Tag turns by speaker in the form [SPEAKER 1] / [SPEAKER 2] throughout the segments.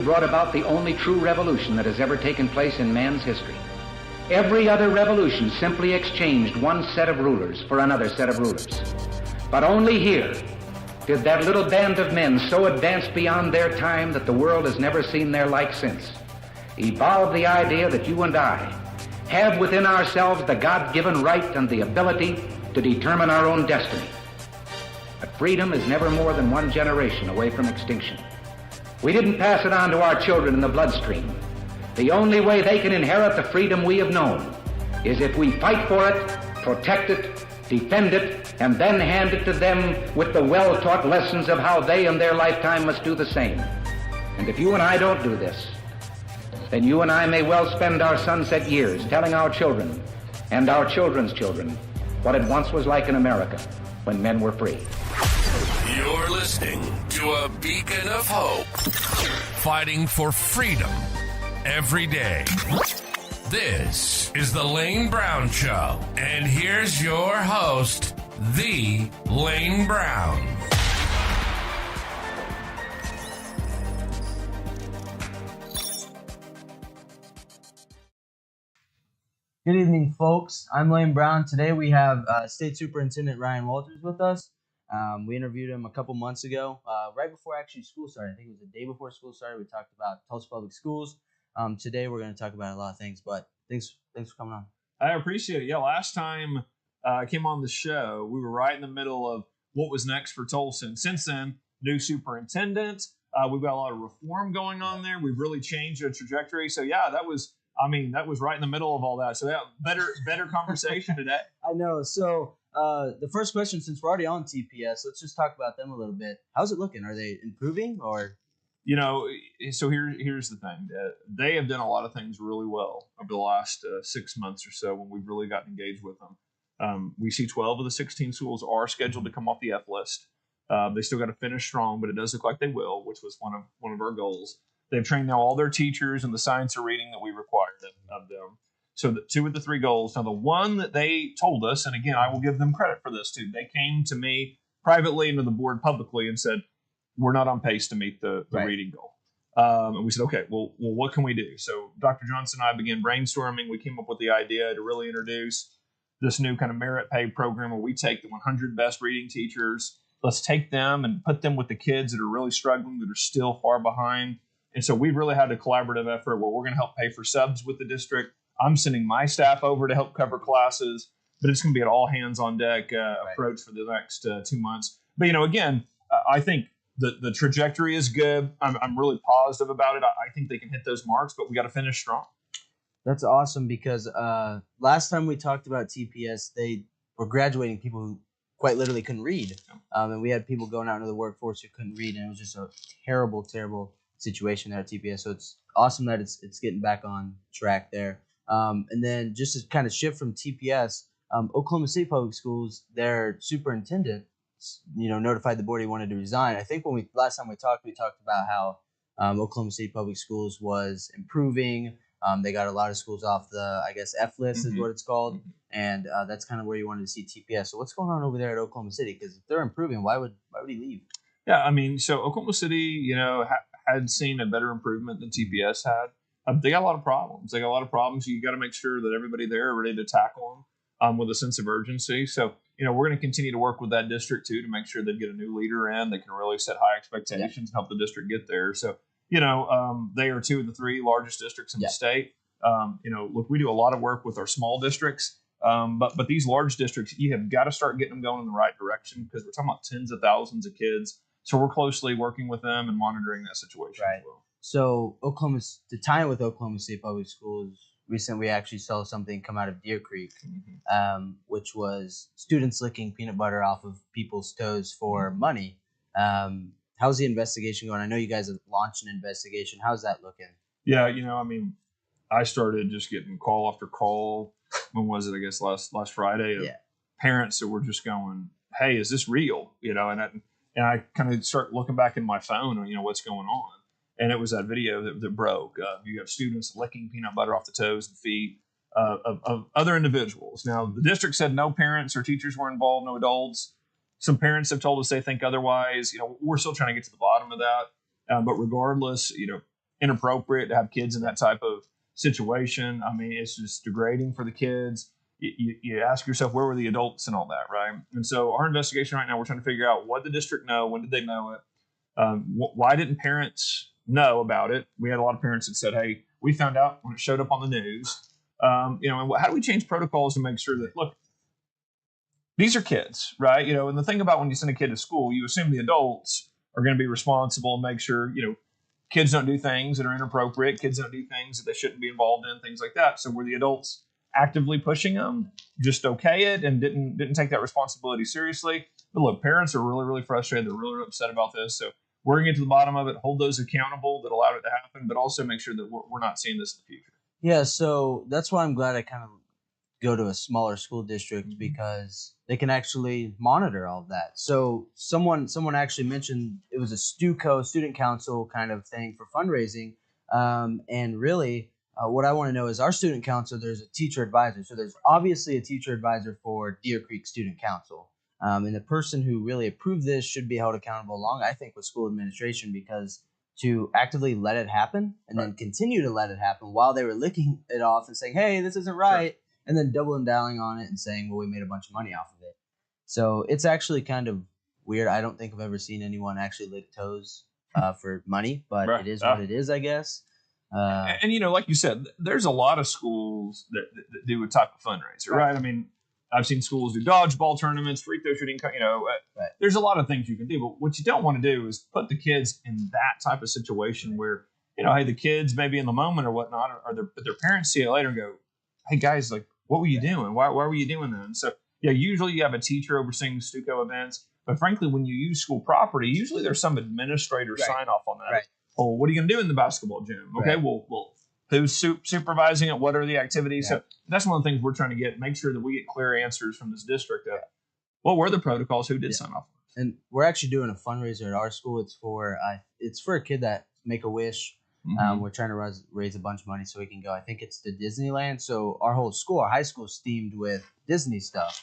[SPEAKER 1] brought about the only true revolution that has ever taken place in man's history. Every other revolution simply exchanged one set of rulers for another set of rulers. But only here did that little band of men so advance beyond their time that the world has never seen their like since, evolve the idea that you and I have within ourselves the God-given right and the ability to determine our own destiny. But freedom is never more than one generation away from extinction. We didn't pass it on to our children in the bloodstream. The only way they can inherit the freedom we have known is if we fight for it, protect it, defend it, and then hand it to them with the well-taught lessons of how they in their lifetime must do the same. And if you and I don't do this, then you and I may well spend our sunset years telling our children and our children's children what it once was like in America when men were free.
[SPEAKER 2] You're listening to a beacon of hope, fighting for freedom every day. This is the Lane Brown Show, and here's your host, the Lane Brown.
[SPEAKER 3] Good evening, folks. I'm Lane Brown. Today we have State Superintendent Ryan Walters with us. We interviewed him a couple months ago, right before actually school started. I think it was the day before school started. We talked about Tulsa Public Schools. Today we're going to talk about a lot of things, but thanks for coming on.
[SPEAKER 4] I appreciate it. Yeah, last time I came on the show, we were right in the middle of what was next for Tulsa. And since then, new superintendent. We've got a lot of reform going on there. We've really changed the trajectory. So yeah, that was right in the middle of all that. So yeah, better conversation today.
[SPEAKER 3] I know. So the first question, since we're already on TPS, let's just talk about them a little bit. How's it looking? Are they improving or?
[SPEAKER 4] You know, so here's the thing. They have done a lot of things really well over the last 6 months or so when we've really gotten engaged with them. We see 12 of the 16 schools are scheduled to come off the F list. They still got to finish strong, but it does look like they will, which was one of our goals. They've trained now all their teachers in the science of reading that we required of them. So the 2 of the 3 goals. Now, the one that they told us, and again, I will give them credit for this too. They came to me privately and to the board publicly and said, we're not on pace to meet the
[SPEAKER 3] right.
[SPEAKER 4] reading goal. And we said, okay, well, what can we do? So Dr. Johnson and I began brainstorming. We came up with the idea to really introduce this new kind of merit pay program where we take the 100 best reading teachers. Let's take them and put them with the kids that are really struggling, that are still far behind. And so we've really had a collaborative effort where we're going to help pay for subs with the district. I'm sending my staff over to help cover classes, but it's going to be an all hands on deck approach for the next 2 months. But, you know, again, I think the trajectory is good. I'm really positive about it. I think they can hit those marks, but we got to finish strong.
[SPEAKER 3] That's awesome because last time we talked about TPS, they were graduating people who quite literally couldn't read. And we had people going out into the workforce who couldn't read, and it was just a terrible, terrible situation there at TPS. So it's awesome that it's getting back on track there. And then just to kind of shift from TPS, Oklahoma City Public Schools, their superintendent, notified the board he wanted to resign. I think last time we talked about how Oklahoma City Public Schools was improving. They got a lot of schools off the, I guess, F list is what it's called. And that's kind of where you wanted to see TPS. So what's going on over there at Oklahoma City? Because if they're improving, why would he leave?
[SPEAKER 4] Yeah, I mean, so Oklahoma City, had seen a better improvement than TPS had. They got a lot of problems. You got to make sure that everybody there are ready to tackle them with a sense of urgency. So, we're going to continue to work with that district too to make sure they get a new leader in that can really set high expectations and help the district get there. So, they are 2 of the 3 largest districts in the state. Look, we do a lot of work with our small districts, but these large districts, you have got to start getting them going in the right direction because we're talking about tens of thousands of kids. So we're closely working with them and monitoring that situation as well.
[SPEAKER 3] So to tie in with Oklahoma State Public Schools, recently we actually saw something come out of Deer Creek, which was students licking peanut butter off of people's toes for money. How's the investigation going? I know you guys have launched an investigation. How's that looking?
[SPEAKER 4] Yeah, I started just getting call after call. When was it? I guess last Friday. Of parents that were just going, "Hey, is this real?" And I kind of start looking back in my phone and, what's going on. And it was that video that broke. You have students licking peanut butter off the toes and feet of other individuals. Now, the district said no parents or teachers were involved, no adults. Some parents have told us they think otherwise. We're still trying to get to the bottom of that. But regardless, inappropriate to have kids in that type of situation. I mean, it's just degrading for the kids. You ask yourself, where were the adults and all that, right? And so our investigation right now, we're trying to figure out what the district know, when did they know it, why didn't parents know about it? We had a lot of parents that said, hey, we found out when it showed up on the news. And how do we change protocols to make sure that, look, these are kids, right? And the thing about when you send a kid to school, you assume the adults are going to be responsible and make sure, kids don't do things that are inappropriate. Kids don't do things that they shouldn't be involved in, things like that. So were the adults actively pushing them, just okay it, and didn't take that responsibility seriously? But look, parents are really, really frustrated. They're really, really upset about this. So we're going to get to the bottom of it, hold those accountable that allowed it to happen, but also make sure that we're not seeing this in the future.
[SPEAKER 3] Yeah, so that's why I'm glad I kind of go to a smaller school district, because they can actually monitor all of that. So someone actually mentioned it was a STUCO, student council kind of thing for fundraising. And really, what I want to know is our student council, there's a teacher advisor. So there's obviously a teacher advisor for Deer Creek Student Council. And the person who really approved this should be held accountable along, I think, with school administration, because to actively let it happen and then continue to let it happen while they were licking it off and saying, hey, this isn't right. Sure. And then doubling down on it and saying, well, we made a bunch of money off of it. So it's actually kind of weird. I don't think I've ever seen anyone actually lick toes for money, but it is what it is, I guess.
[SPEAKER 4] And like you said, there's a lot of schools that do a type of fundraiser, right? I mean, I've seen schools do dodgeball tournaments, free throw shooting, there's a lot of things you can do. But what you don't want to do is put the kids in that type of situation where, hey, the kids maybe in the moment or whatnot, or their parents see it later and go, hey, guys, like, what were you doing? Why were you doing that? And so, usually you have a teacher overseeing the STUCO events. But frankly, when you use school property, usually there's some administrator sign off on that. Right. Oh, what are you going to do in the basketball gym? Okay, well, who's supervising it? What are the activities? Yeah. So that's one of the things we're trying to make sure that we get clear answers from this district. What were the protocols? Who did sign off?
[SPEAKER 3] And we're actually doing a fundraiser at our school. It's for a kid that Make-A-Wish. We're trying to raise a bunch of money so we can go. I think it's to Disneyland. So our whole school, our high school, is themed with Disney stuff.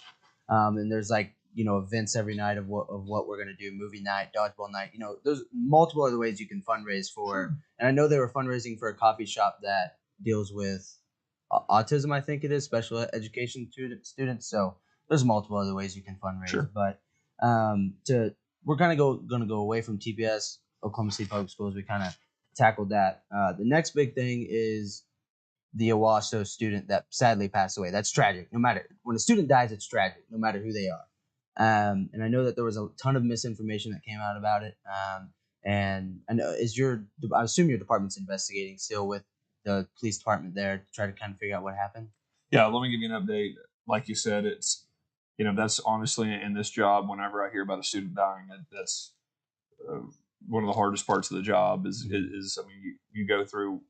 [SPEAKER 3] And there's events every night of what we're gonna do, movie night, dodgeball night. There's multiple other ways you can fundraise for. And I know they were fundraising for a coffee shop that deals with autism. I think it is special education students. So there's multiple other ways you can fundraise. Sure. But we're gonna go away from TPS, Oklahoma City Public Schools. We kind of tackled that. The next big thing is the Owasso student that sadly passed away. That's tragic. When a student dies, it's tragic, no matter who they are. And I know that there was a ton of misinformation that came out about it. And I know I assume your department's investigating still with the police department there to try to kind of figure out what happened.
[SPEAKER 4] Yeah, let me give you an update. Like you said, it's that's honestly in this job. Whenever I hear about a student dying, that's one of the hardest parts of the job. Is I mean, you go through,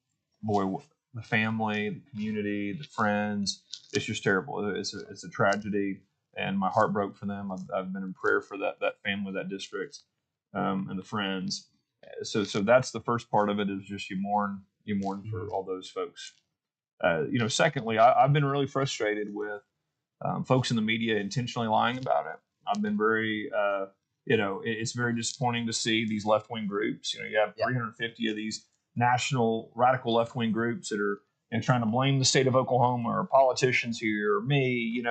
[SPEAKER 4] the family, the community, the friends. It's just terrible. It's a tragedy. And my heart broke for them. I've been in prayer for that family, that district, and the friends. So that's the first part of it, is just you mourn for all those folks. Secondly, I've been really frustrated with folks in the media intentionally lying about it. I've been very, it's very disappointing to see these left-wing groups. You have 350 of these national radical left-wing groups that are trying to blame the state of Oklahoma or politicians here or me,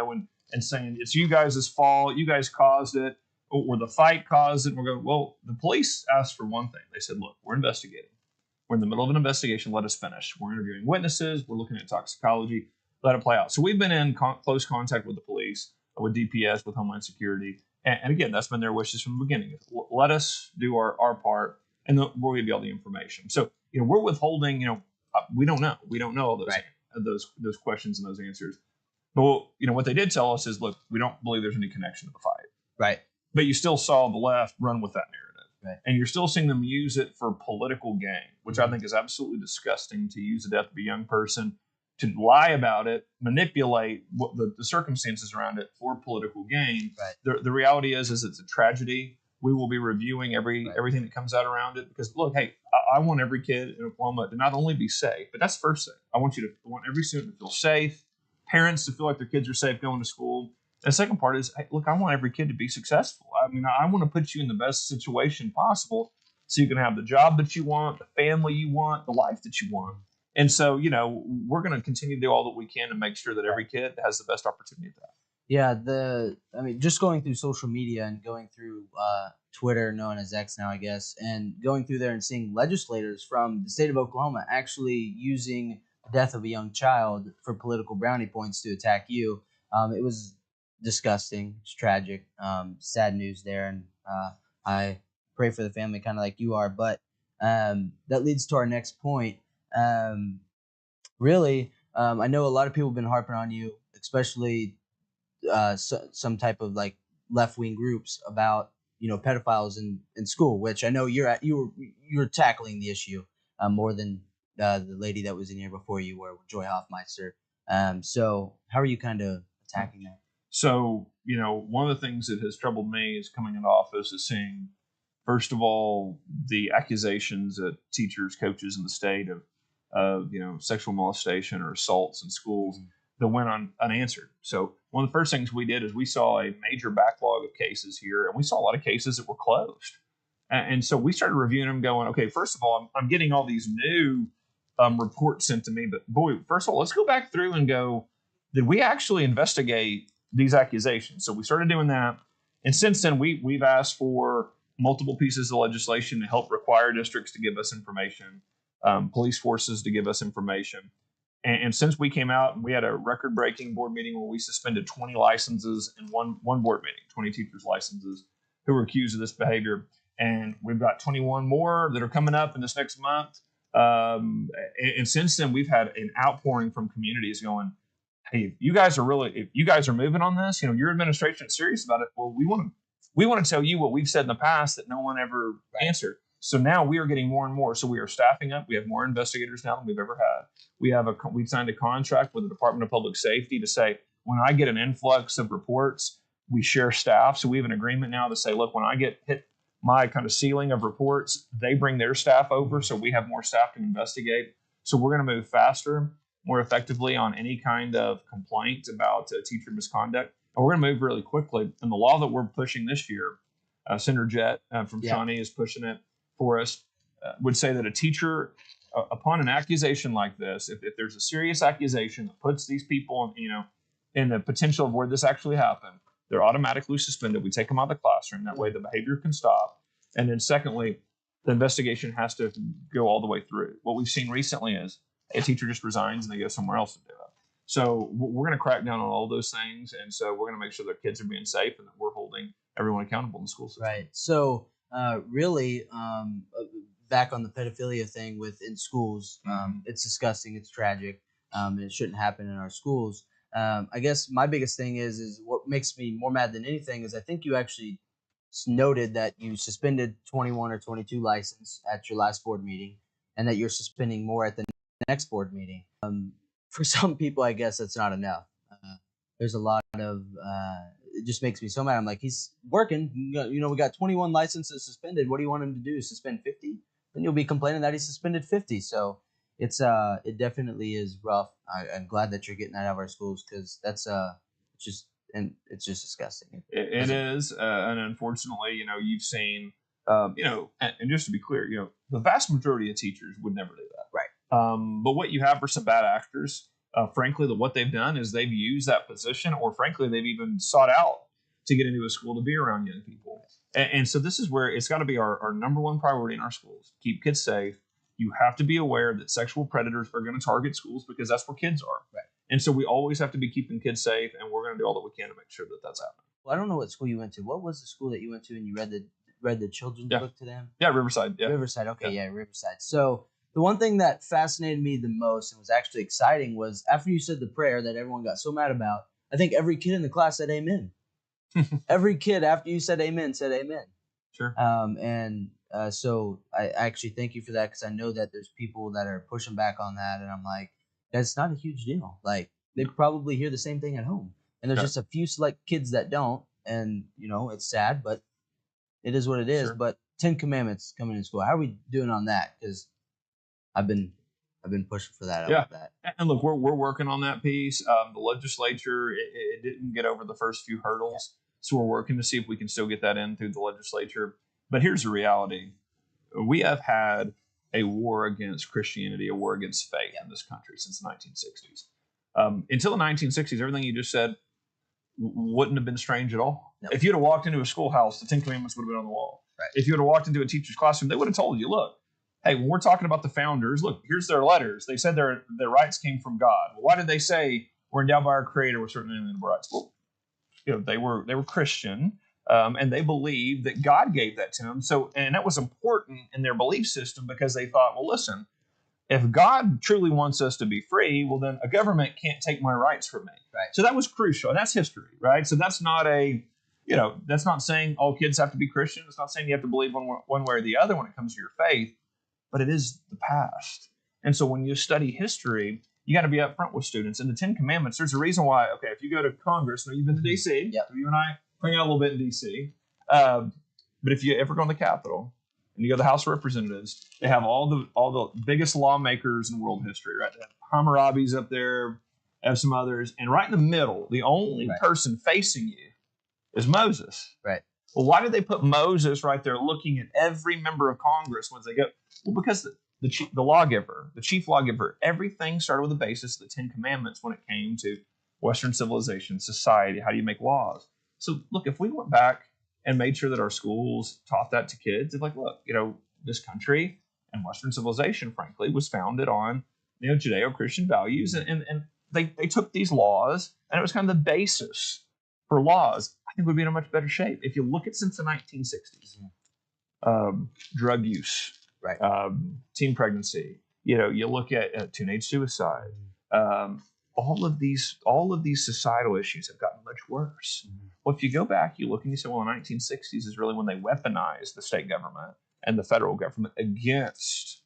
[SPEAKER 4] and saying it's you guys' fault, you guys caused it, or the fight caused it. And we're going, well, the police asked for one thing. They said, look, we're investigating. We're in the middle of an investigation. Let us finish. We're interviewing witnesses. We're looking at toxicology. Let it play out. So we've been in close contact with the police, with DPS, with Homeland Security. And again, that's been their wishes from the beginning. Let us do our part, and we'll give you all the information. So, we're withholding, we don't know. We don't know all those questions and those answers. But what they did tell us is, look, we don't believe there's any connection to the fight.
[SPEAKER 3] Right.
[SPEAKER 4] But you still saw the left run with that narrative.
[SPEAKER 3] Right.
[SPEAKER 4] And you're still seeing them use it for political gain, which I think is absolutely disgusting, to use the death of a young person, to lie about it, manipulate the circumstances around it for political gain. Right. The reality is it's a tragedy. We will be reviewing everything that comes out around it, because, look, hey, I want every kid in Oklahoma to not only be safe, but that's the first thing. I want every student to feel safe, parents to feel like their kids are safe going to school. And the second part is, hey, look, I want every kid to be successful. I mean, I want to put you in the best situation possible. so you can have the job that you want, the family you want, the life that you want. And so, we're going to continue to do all that we can to make sure that every kid has the best opportunity at that.
[SPEAKER 3] Yeah, just going through social media and going through Twitter, known as X now, I guess, and going through there and seeing legislators from the state of Oklahoma actually using the death of a young child for political brownie points to attack you. It was disgusting. It's tragic. Sad news there, and I pray for the family, kind of like you are. But that leads to our next point. Really, I know a lot of people have been harping on you, especially some type of like left wing groups about pedophiles in school, which I know you're tackling the issue more than the lady that was in here before you were, Joy Hoffmeister. So how are you kind of attacking that?
[SPEAKER 4] So one of the things that has troubled me is coming into office is seeing, first of all, the accusations at teachers, coaches in the state of sexual molestation or assaults in schools that went unanswered. So one of the first things we did is we saw a major backlog of cases here, and we saw a lot of cases that were closed. And so we started reviewing them going, okay, first of all, I'm getting all these new reports sent to me, but boy, first of all, let's go back through and go, did we actually investigate these accusations? So we started doing that. And since then, we've asked for multiple pieces of legislation to help require districts to give us information, police forces to give us information. And since we came out, we had a record-breaking board meeting where we suspended 20 licenses in one board meeting, 20 teachers' licenses who were accused of this behavior. And we've got 21 more that are coming up in this next month. And since then, we've had an outpouring from communities going, hey, if you guys are moving on this, your administration is serious about it. Well, we want to tell you what we've said in the past that no one ever answered. So now we are getting more and more. So we are staffing up. We have more investigators now than we've ever had. We signed a contract with the Department of Public Safety to say, when I get an influx of reports, we share staff. So we have an agreement now to say, look, when I get hit my kind of ceiling of reports, they bring their staff over. So we have more staff to investigate. So we're going to move faster, more effectively on any kind of complaint about teacher misconduct. And we're going to move really quickly. And the law that we're pushing this year, Senator Jett from Shawnee is pushing it for us, would say that a teacher, upon an accusation like this, if there's a serious accusation that puts these people in the potential of where this actually happened, they're automatically suspended. We take them out of the classroom. That way the behavior can stop. And then secondly, the investigation has to go all the way through. What we've seen recently is a teacher just resigns and they go somewhere else to do it. So we're going to crack down on all those things. And so we're going to make sure that kids are being safe and that we're holding everyone accountable in the school system.
[SPEAKER 3] Right. So really, back on the pedophilia thing in schools, it's disgusting. It's tragic. And it shouldn't happen in our schools. I guess my biggest thing is what makes me more mad than anything is I think you actually noted that you suspended 21 or 22 license at your last board meeting and that you're suspending more at the next board meeting. For some people, I guess that's not enough. There's a lot of, it just makes me so mad. I'm like, he's working. We got 21 licenses suspended. What do you want him to do? Suspend 50? Then you'll be complaining that he suspended 50. So it definitely is rough. I'm glad that you're getting that out of our schools because that's it's just disgusting.
[SPEAKER 4] It is, and unfortunately, you've seen, and just to be clear, the vast majority of teachers would never do that.
[SPEAKER 3] Right.
[SPEAKER 4] But what you have are some bad actors. Frankly, what they've done is they've used that position, or frankly, they've even sought out to get into a school to be around young people. And so this is where it's got to be our number one priority in our schools: keep kids safe. You have to be aware that sexual predators are going to target schools because that's where kids are.
[SPEAKER 3] Right.
[SPEAKER 4] And so we always have to be keeping kids safe, and we're going to do all that we can to make sure that that's happening.
[SPEAKER 3] Well, I don't know what school you went to. What was the school that you went to and you read the children's book to them?
[SPEAKER 4] Yeah, Riverside. Yeah.
[SPEAKER 3] Riverside. Okay, yeah, Riverside. So the one thing that fascinated me the most and was actually exciting was after you said the prayer that everyone got so mad about, I think every kid in the class said amen. Every kid after you said amen said amen.
[SPEAKER 4] Sure.
[SPEAKER 3] So I actually thank you for that because I know that there's people that are pushing back on that, and I'm like, that's not a huge deal. Like they probably hear the same thing at home, and there's just a few select kids that don't, and it's sad, but it is what it is.
[SPEAKER 4] Sure.
[SPEAKER 3] But 10 Commandments coming in school, how are we doing on that? Because I've been pushing for that.
[SPEAKER 4] Yeah,
[SPEAKER 3] that.
[SPEAKER 4] And look, we're working on that piece. The legislature it didn't get over the first few hurdles, so we're working to see if we can still get that in through the legislature. But here's the reality: we have had a war against Christianity, a war against faith in this country since the 1960s. Until the 1960s, everything you just said wouldn't have been strange at all.
[SPEAKER 3] No.
[SPEAKER 4] If you'd have walked into a schoolhouse, the Ten Commandments would have been on the wall.
[SPEAKER 3] Right.
[SPEAKER 4] If you would have walked into a teacher's classroom, they would have told you, look, hey, when we're talking about the founders, look, here's their letters. They said their rights came from God. Well, why did they say we're endowed by our Creator with certain inalienable rights? Well, they were Christian, and they believed that God gave that to them. So, and that was important in their belief system because they thought, well, listen, if God truly wants us to be free, well, then a government can't take my rights from me.
[SPEAKER 3] Right.
[SPEAKER 4] So that was crucial, and that's history, right? So that's not that's not saying all kids have to be Christian. It's not saying you have to believe one way or the other when it comes to your faith, but it is the past. And so when you study history, you got to be upfront with students. In the Ten Commandments, there's a reason why, okay, if you go to Congress, you've been to D.C.,
[SPEAKER 3] Yep.
[SPEAKER 4] You and I hang out a little bit in D.C., but if you ever go to the Capitol, and you go to the House of Representatives, they have all the biggest lawmakers in world history, right? They have Hammurabi's up there, have some others, and right in the middle, the only person facing you is Moses.
[SPEAKER 3] Right.
[SPEAKER 4] Well, why did they put Moses right there looking at every member of Congress when they go? Well, because the lawgiver, the chief lawgiver, everything started with the basis of the Ten Commandments when it came to Western civilization, society, how do you make laws? So look, if we went back and made sure that our schools taught that to kids, it's like, look, this country and Western civilization, frankly, was founded on, Judeo-Christian values. And they took these laws, and it was kind of the basis for laws. I think we'd be in a much better shape. If you look at since the 1960s, drug use,
[SPEAKER 3] right,
[SPEAKER 4] teen pregnancy, you look at teenage suicide, all of these societal issues have gotten much worse. Mm-hmm. Well, if you go back, you look and you say, well, the 1960s is really when they weaponized the state government and the federal government against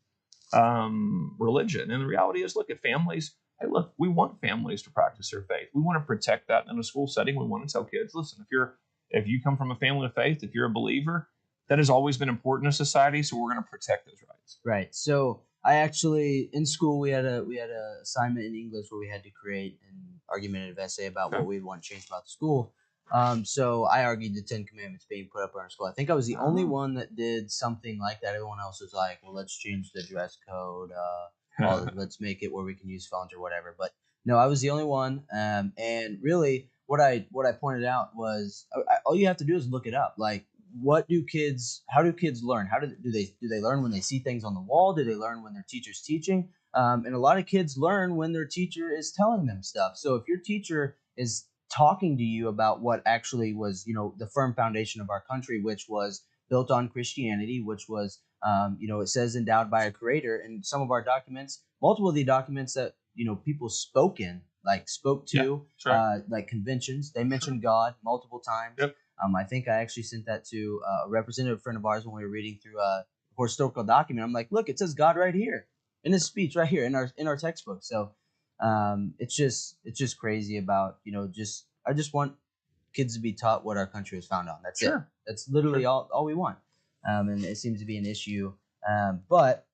[SPEAKER 4] religion. And the reality is, look at families. Hey, look, we want families to practice their faith. We want to protect that in a school setting. We want to tell kids, listen, if you come from a family of faith, if you're a believer, that has always been important to society. So we're going to protect those rights.
[SPEAKER 3] Right. So I actually, in school, we had a assignment in English where we had to create an argumentative essay about what we want to change about the school. So I argued the Ten Commandments being put up in our school. I think I was the only one that did something like that. Everyone else was like, well, let's change the dress code. Let's make it where we can use phones or whatever. But no, I was the only one. And really, what I pointed out was all you have to do is look it up. Like, how do kids learn? How do they learn when they see things on the wall? Do they learn when their teacher's teaching? And a lot of kids learn when their teacher is telling them stuff. So if your teacher is talking to you about what actually was, the firm foundation of our country, which was built on Christianity, which was, it says endowed by a creator, and some of our documents, multiple of the documents that, people spoke to, like conventions, they mentioned God multiple times. Yep. I think I actually sent that to a representative friend of ours when we were reading through a historical document. I'm like, look, it says God right here in this speech right here in our textbook. So it's just crazy about, I just want kids to be taught what our country was founded on. That's it. That's literally all we want. And it seems to be an issue. But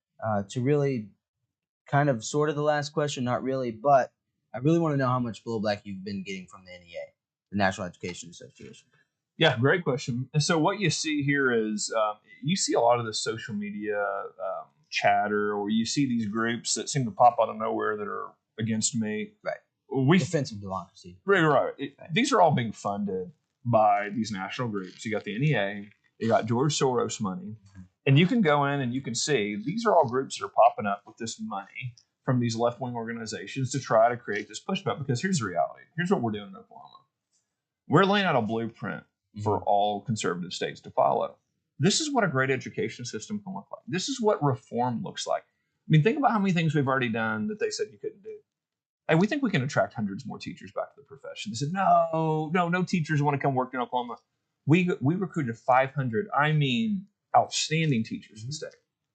[SPEAKER 3] to really kind of sort of the last question, not really, but I really want to know how much blowback you've been getting from the NEA, the National Education Association.
[SPEAKER 4] Yeah, great question. And so what you see here is you see a lot of the social media chatter, or you see these groups that seem to pop out of nowhere that are against me.
[SPEAKER 3] Right. Defensive democracy.
[SPEAKER 4] Right. These are all being funded by these national groups. You got the NEA, you got George Soros money, and you can go in and you can see these are all groups that are popping up with this money from these left-wing organizations to try to create this pushback. Because here's the reality. Here's what we're doing in Oklahoma. We're laying out a blueprint for all conservative states to follow. This is what a great education system can look like. This is what reform looks like. I mean, think about how many things we've already done that they said you couldn't do. Hey, we think we can attract hundreds more teachers back to the profession. They said, no teachers want to come work in Oklahoma. We recruited 500, outstanding teachers in the state.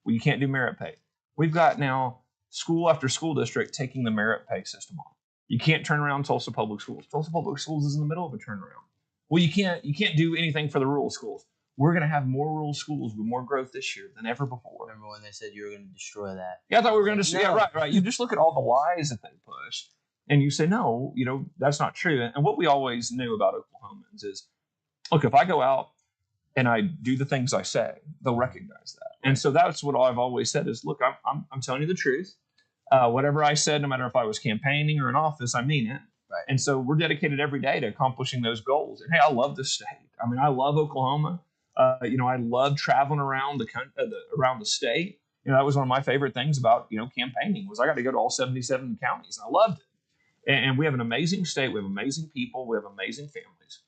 [SPEAKER 4] Well, you can't do merit pay. We've got now school after school district taking the merit pay system on. You can't turn around Tulsa Public Schools. Tulsa Public Schools is in the middle of a turnaround. Well, you can't do anything for the rural schools. We're going to have more rural schools with more growth this year than ever before.
[SPEAKER 3] Remember when they said you were going to destroy that?
[SPEAKER 4] Yeah, I thought we were going to destroy. No. Yeah, right. You just look at all the lies that they push, and you say, no, that's not true. And what we always knew about Oklahomans is, look, if I go out and I do the things I say, they'll recognize that. And so that's what I've always said is, look, I'm telling you the truth. Whatever I said, no matter if I was campaigning or in office, I mean it.
[SPEAKER 3] Right.
[SPEAKER 4] And so we're dedicated every day to accomplishing those goals. And hey, I love this state. I mean, I love Oklahoma. I love traveling around around the state. That was one of my favorite things about, campaigning was I got to go to all 77 counties. And I loved it. And we have an amazing state. We have amazing people. We have amazing families.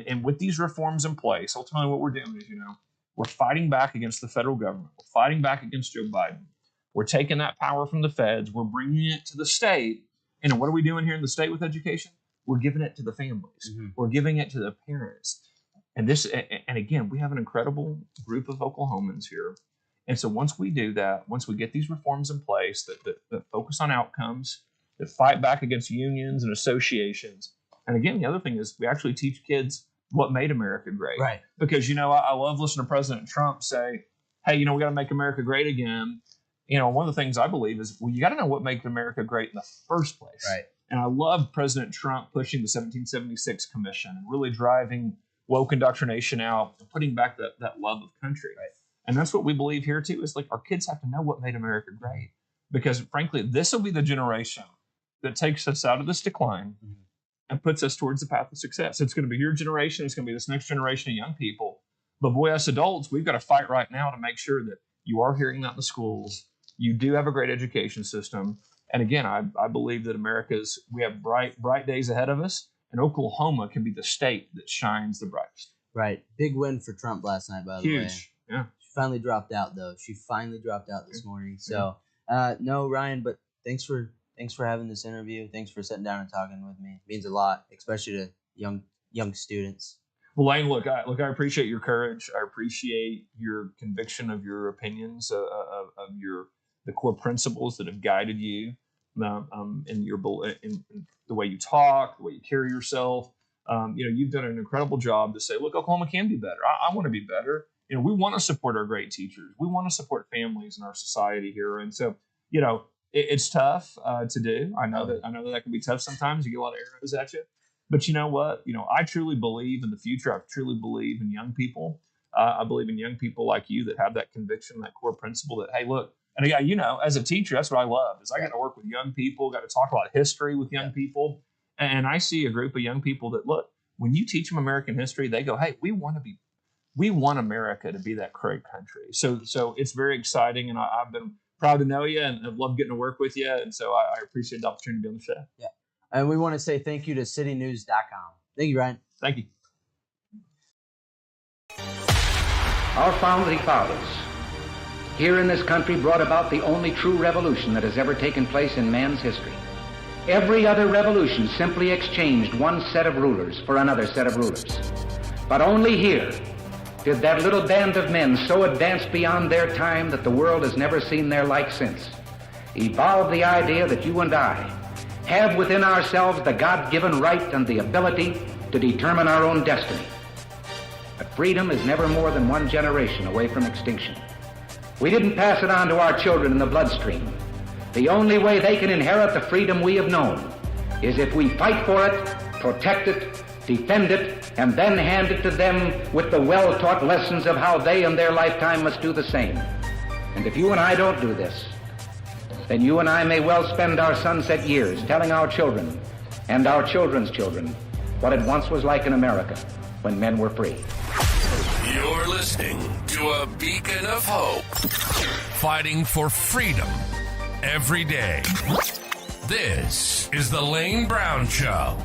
[SPEAKER 4] And with these reforms in place, ultimately what we're doing is, we're fighting back against the federal government. We're fighting back against Joe Biden. We're taking that power from the feds. We're bringing it to the state. And what are we doing here in the state with education? We're giving it to the families. Mm-hmm. We're giving it to the parents. And again, we have an incredible group of Oklahomans here. And so once we do that, once we get these reforms in place that focus on outcomes, that fight back against unions and associations. And again, the other thing is we actually teach kids what made America great.
[SPEAKER 3] Right. Because,
[SPEAKER 4] I love listening to President Trump say, hey, we got to make America great again. One of the things I believe is, you got to know what made America great in the first place.
[SPEAKER 3] Right.
[SPEAKER 4] And I love President Trump pushing the 1776 Commission and really driving woke indoctrination out and putting back that love of country.
[SPEAKER 3] Right.
[SPEAKER 4] And that's what we believe here too, is like our kids have to know what made America great. Because frankly, this will be the generation that takes us out of this decline and puts us towards the path of success. It's going to be your generation. It's going to be this next generation of young people. But boy, us adults, we've got to fight right now to make sure that you are hearing that in the schools. You do have a great education system. And again, I believe that we have bright days ahead of us, and Oklahoma can be the state that shines the brightest.
[SPEAKER 3] Right. Big win for Trump last night, by the way.
[SPEAKER 4] Huge. Yeah.
[SPEAKER 3] She finally dropped out, though. She finally dropped out this morning. So, no, Ryan, but thanks for having this interview. Thanks for sitting down and talking with me. It means a lot, especially to young students.
[SPEAKER 4] Well, Lane, look, I appreciate your courage. I appreciate your conviction of your opinions, of the core principles that have guided you in the way you talk, the way you carry yourself. You've done an incredible job to say, look, Oklahoma can be better. I want to be better. We want to support our great teachers. We want to support families in our society here. And so, it's tough to do. I know that can be tough sometimes. You get a lot of arrows at you. But you know what? I truly believe in the future. I truly believe in young people. I believe in young people like you that have that conviction, that core principle that, hey, look, and again, as a teacher, that's what I love is I got to work with young people, got to talk about history with young people. And I see a group of young people that, look, when you teach them American history, they go, hey, we want America to be that great country. So it's very exciting. And I've been proud to know you and I've loved getting to work with you. And so I appreciate the opportunity to be on the show.
[SPEAKER 3] Yeah. And we want to say thank you to citynews.com. Thank you, Ryan.
[SPEAKER 4] Thank you.
[SPEAKER 1] Our founding fathers here in this country brought about the only true revolution that has ever taken place in man's history. Every other revolution simply exchanged one set of rulers for another set of rulers. But only here did that little band of men so advance beyond their time that the world has never seen their like since, evolve the idea that you and I have within ourselves the God-given right and the ability to determine our own destiny. But freedom is never more than one generation away from extinction. We didn't pass it on to our children in the bloodstream. The only way they can inherit the freedom we have known is if we fight for it, protect it, defend it, and then hand it to them with the well-taught lessons of how they in their lifetime must do the same. And if you and I don't do this, then you and I may well spend our sunset years telling our children and our children's children what it once was like in America when men were free.
[SPEAKER 2] You're listening to a beacon of hope, fighting for freedom every day. This is the Lane Brown Show.